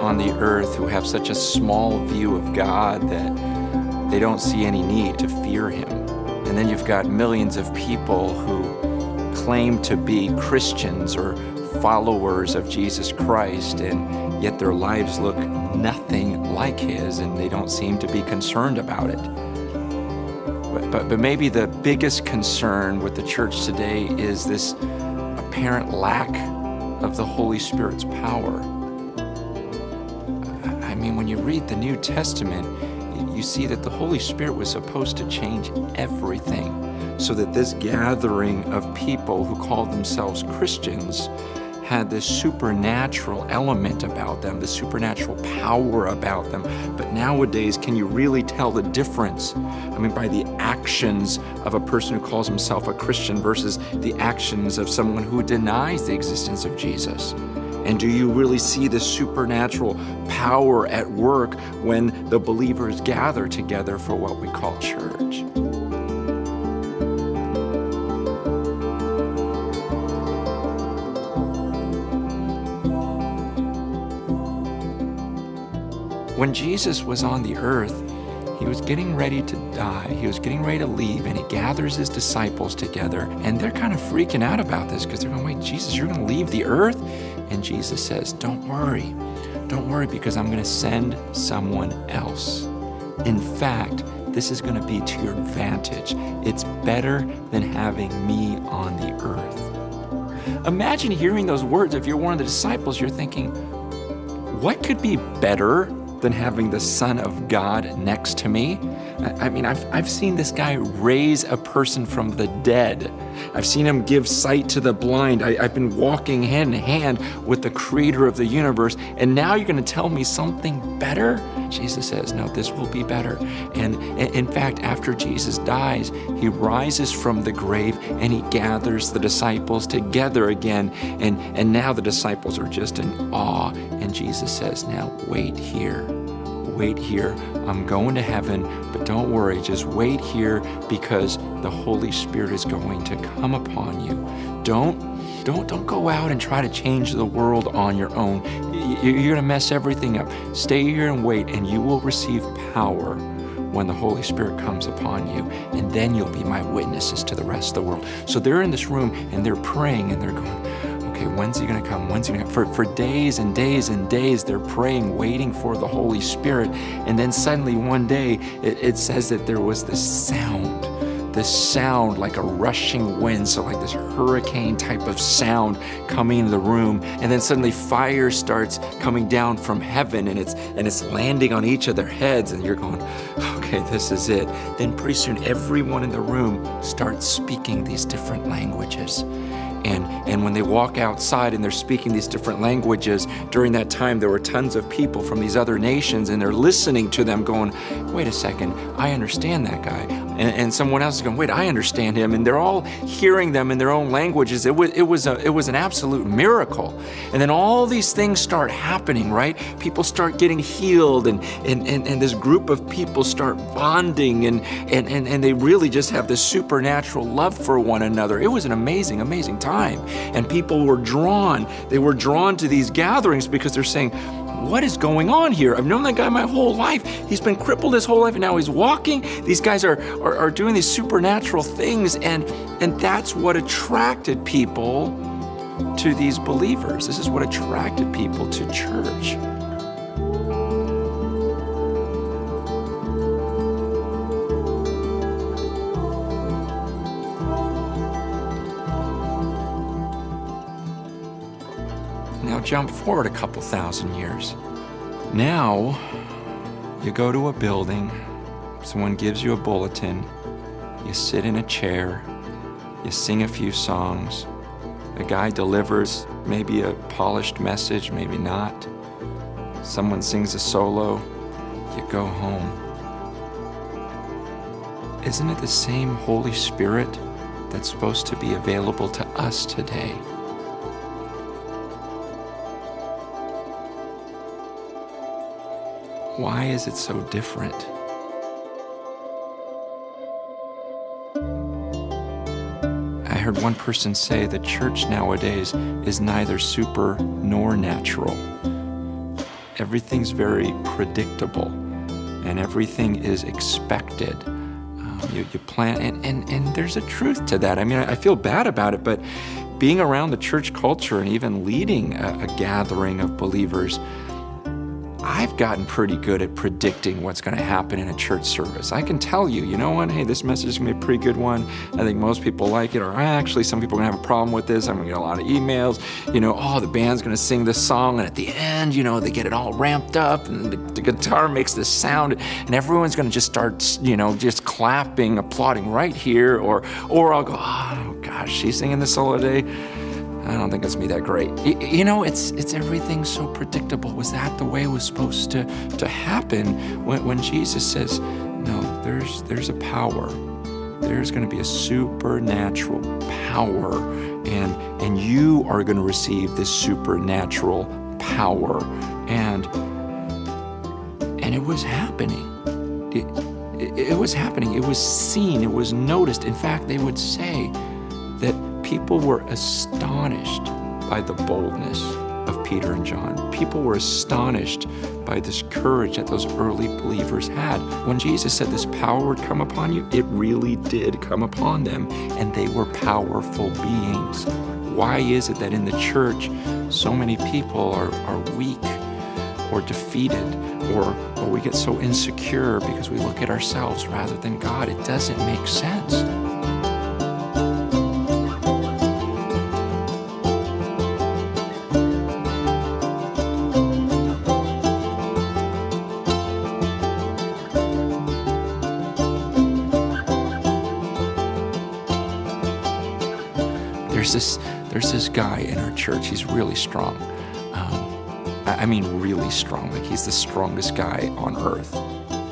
on the earth who have such a small view of God that they don't see any need to fear him. And then you've got millions of people who claim to be Christians or followers of Jesus Christ, and yet their lives look nothing like his, and they don't seem to be concerned about it. But maybe the biggest concern with the church today is this apparent lack of the Holy Spirit's power. I mean, when you read the New Testament, you see that the Holy Spirit was supposed to change everything so that this gathering of people who called themselves Christians had this supernatural element about them, the supernatural power about them. But nowadays, can you really tell the difference? I mean, by the actions of a person who calls himself a Christian versus the actions of someone who denies the existence of Jesus. And do you really see the supernatural power at work when the believers gather together for what we call church? When Jesus was on the earth, he was getting ready to die. He was getting ready to leave, and he gathers his disciples together, and they're kind of freaking out about this because they're going, wait, Jesus, you're going to leave the earth? And Jesus says, don't worry, because I'm going to send someone else. In fact, this is going to be to your advantage. It's better than having me on the earth. Imagine hearing those words. If you're one of the disciples, you're thinking, what could be better than having the Son of God next to me? I mean, I've seen this guy raise a person from the dead. I've seen him give sight to the blind. I've been walking hand in hand with the creator of the universe, and now you're going to tell me something better? Jesus says, no, this will be better. And in fact, after Jesus dies, he rises from the grave and he gathers the disciples together again. And now the disciples are just in awe. And Jesus says, now wait here. I'm going to heaven, but don't worry, just wait here because the Holy Spirit is going to come upon you. Don't go out and try to change the world on your own. You're going to mess everything up. Stay here and wait, and you will receive power when the Holy Spirit comes upon you, and then you'll be my witnesses to the rest of the world. So they're in this room, and they're praying, and they're going, okay, when's he going to come? When's he going to come? For days and days and days, they're praying, waiting for the Holy Spirit. And then suddenly one day, it says that there was this sound like a rushing wind, so like this hurricane type of sound coming into the room. And then suddenly fire starts coming down from heaven, and it's landing on each of their heads. And you're going, okay, this is it. Then pretty soon, everyone in the room starts speaking these different languages. And when they walk outside and they're speaking these different languages, during that time there were tons of people from these other nations, and they're listening to them going, wait a second, I understand that guy. And someone else is going, wait, I understand him. And they're all hearing them in their own languages. It was an absolute miracle. And then all these things start happening, right? People start getting healed, and this group of people start bonding, and they really just have this supernatural love for one another. It was an amazing, amazing time. And people were drawn. They were drawn to these gatherings because they're saying, what is going on here? I've known that guy my whole life. He's been crippled his whole life, and now he's walking. These guys are doing these supernatural things, and that's what attracted people to these believers. This is what attracted people to church. Now jump forward a couple thousand years. Now you go to a building, someone gives you a bulletin, you sit in a chair, you sing a few songs, a guy delivers maybe a polished message, maybe not. Someone sings a solo, you go home. Isn't it the same Holy Spirit that's supposed to be available to us today? Why is it so different? I heard one person say the church nowadays is neither super nor natural. everything's very predictable and everything is expected. You plan, and there's a truth to that. I mean, I feel bad about it, but being around the church culture and even leading a gathering of believers, I've gotten pretty good at predicting what's going to happen in a church service. I can tell you, you know what, hey, this message is going to be a pretty good one. I think most people like it, or actually some people are going to have a problem with this. I'm going to get a lot of emails, oh, the band's going to sing this song, and at the end, they get it all ramped up, and the guitar makes this sound, and everyone's going to just start, just clapping, applauding right here, or I'll go, oh, gosh, she's singing this solo today. I don't think it's gonna be that great. It's everything so predictable. Was that the way it was supposed to happen when Jesus says, no, there's a power. There's gonna be a supernatural power, and you are gonna receive this supernatural power. And it was happening. It was happening. It was seen. It was noticed. In fact, they would say that people were astonished by the boldness of Peter and John. People were astonished by this courage that those early believers had. When Jesus said this power would come upon you, it really did come upon them, and they were powerful beings. Why is it that in the church so many people are weak or defeated, or we get so insecure because we look at ourselves rather than God? It doesn't make sense. There's this guy in our church. He's really strong. I mean, really strong. Like, he's the strongest guy on earth.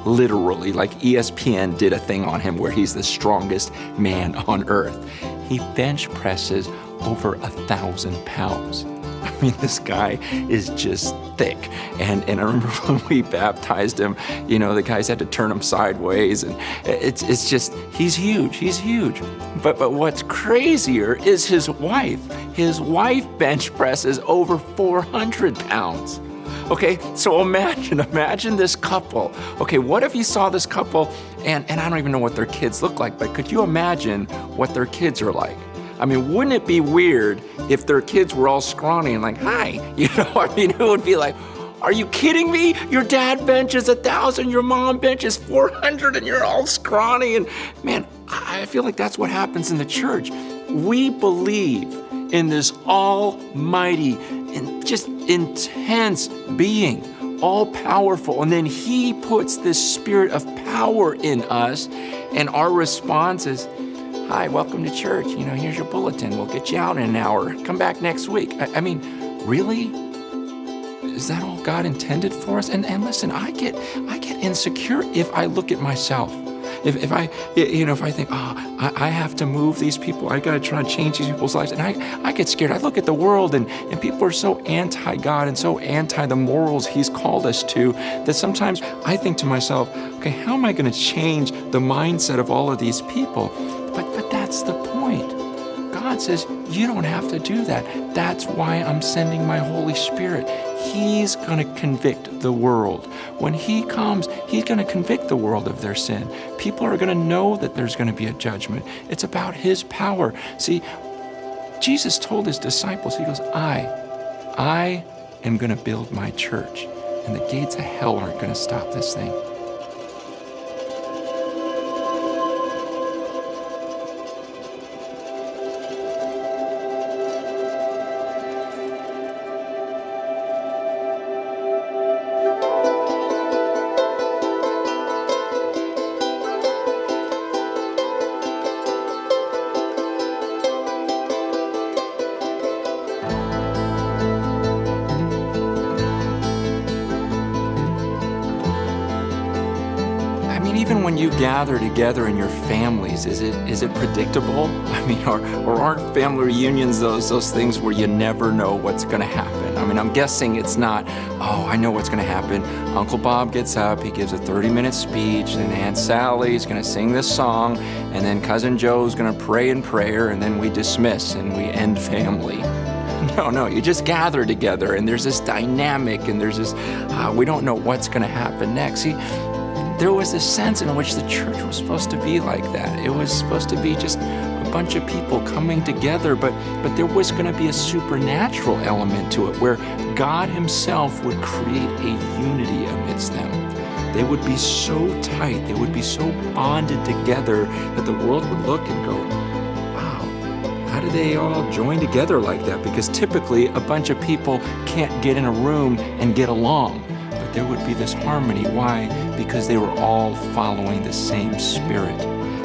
Literally, like ESPN did a thing on him where he's the strongest man on earth. He bench presses over 1,000 pounds. I mean, this guy is just thick. And I remember when we baptized him, the guys had to turn him sideways, and it's just, he's huge. But what's crazier is his wife. His wife bench presses over 400 pounds. Okay, so imagine this couple. Okay, what if you saw this couple, and I don't even know what their kids look like, but could you imagine what their kids are like? I mean, wouldn't it be weird if their kids were all scrawny and like, hi? It would be like, are you kidding me? Your dad benches 1,000, your mom benches 400, and you're all scrawny. And man, I feel like that's what happens in the church. We believe in this almighty and just intense being, all powerful. And then he puts this spirit of power in us, and our response is, hi, welcome to church. Here's your bulletin. We'll get you out in an hour. Come back next week. I mean, really? Is that all God intended for us? And listen, I get insecure if I look at myself. If I think, I have to move these people. I got to try to change these people's lives. And I get scared. I look at the world, and people are so anti-God and so anti the morals he's called us to, that sometimes I think to myself, okay, how am I going to change the mindset of all of these people? But that's the point. God says, you don't have to do that. That's why I'm sending my Holy Spirit. He's going to convict the world. When he comes, he's going to convict the world of their sin. People are going to know that there's going to be a judgment. It's about his power. See, Jesus told his disciples, he goes, I am going to build my church, and the gates of hell aren't going to stop this thing. Even when you gather together in your families, is it predictable? I mean, or aren't family reunions those things where you never know what's going to happen? I mean, I'm guessing it's not, I know what's going to happen. Uncle Bob gets up, he gives a 30-minute speech, and Aunt Sally's going to sing this song, and then Cousin Joe's going to pray in prayer, and then we dismiss and we end family. No, you just gather together, and there's this dynamic, and there's this, we don't know what's going to happen next. See, there was this sense in which the church was supposed to be like that. It was supposed to be just a bunch of people coming together, but there was going to be a supernatural element to it where God himself would create a unity amidst them. They would be so tight, they would be so bonded together that the world would look and go, wow, how do they all join together like that? Because typically a bunch of people can't get in a room and get along. But there would be this harmony. Why? Because they were all following the same Spirit.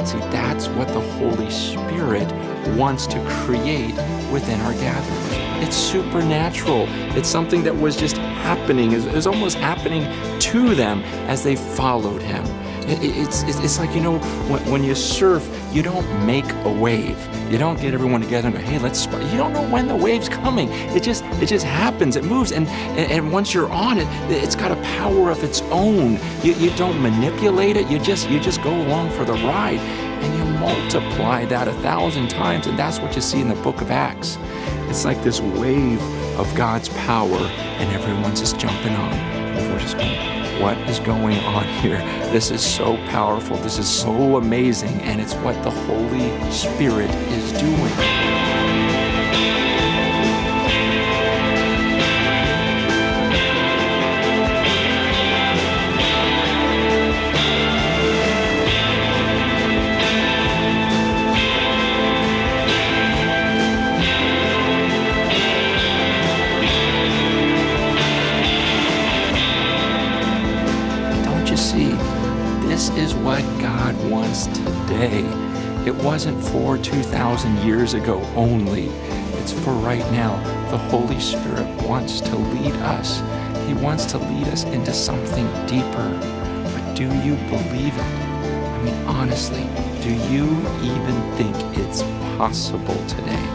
See, that's what the Holy Spirit wants to create within our gatherings. It's supernatural. It's something that was just happening. It was almost happening to them as they followed him. It's like, you know, when you surf, you don't make a wave. You don't get everyone together and go, hey, let's spot. You don't know when the wave's coming. It just happens. It moves. And once you're on it, it's got a power of its own. You don't manipulate it. You just go along for the ride. And you multiply that 1,000 times. And that's what you see in the book of Acts. It's like this wave of God's power, and everyone's just jumping on. And we're just going, what is going on here? This is so powerful. This is so amazing. And it's what the Holy Spirit is doing. See, this is what God wants today. It wasn't for 2,000 years ago only. It's for right now. The Holy Spirit wants to lead us. He wants to lead us into something deeper. But do you believe it? I mean, honestly, do you even think it's possible today?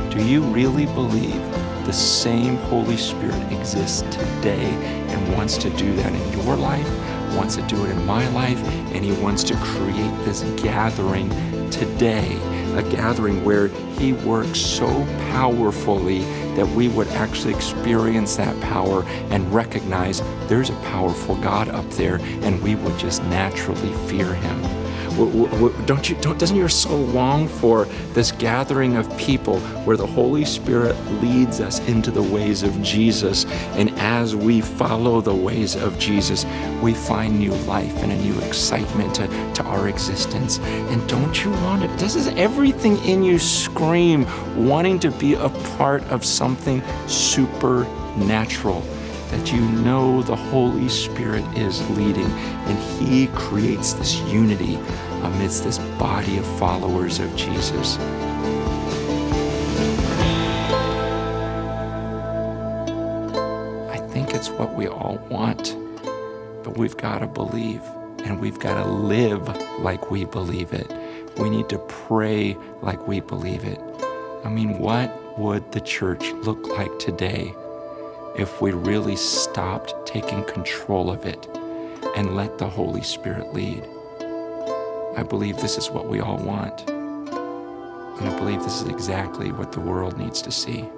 Do you really believe the same Holy Spirit exists today and wants to do that in your life, wants to do it in my life, and he wants to create this gathering today, a gathering where he works so powerfully that we would actually experience that power and recognize there's a powerful God up there, and we would just naturally fear him. Doesn't your soul long for this gathering of people where the Holy Spirit leads us into the ways of Jesus, and as we follow the ways of Jesus, we find new life and a new excitement to our existence? And don't you want it? Doesn't everything in you scream wanting to be a part of something supernatural? That you know the Holy Spirit is leading, and he creates this unity amidst this body of followers of Jesus. I think it's what we all want, but we've got to believe, and we've got to live like we believe it. We need to pray like we believe it. I mean, what would the church look like today if we really stopped taking control of it and let the Holy Spirit lead? I believe this is what we all want. And I believe this is exactly what the world needs to see.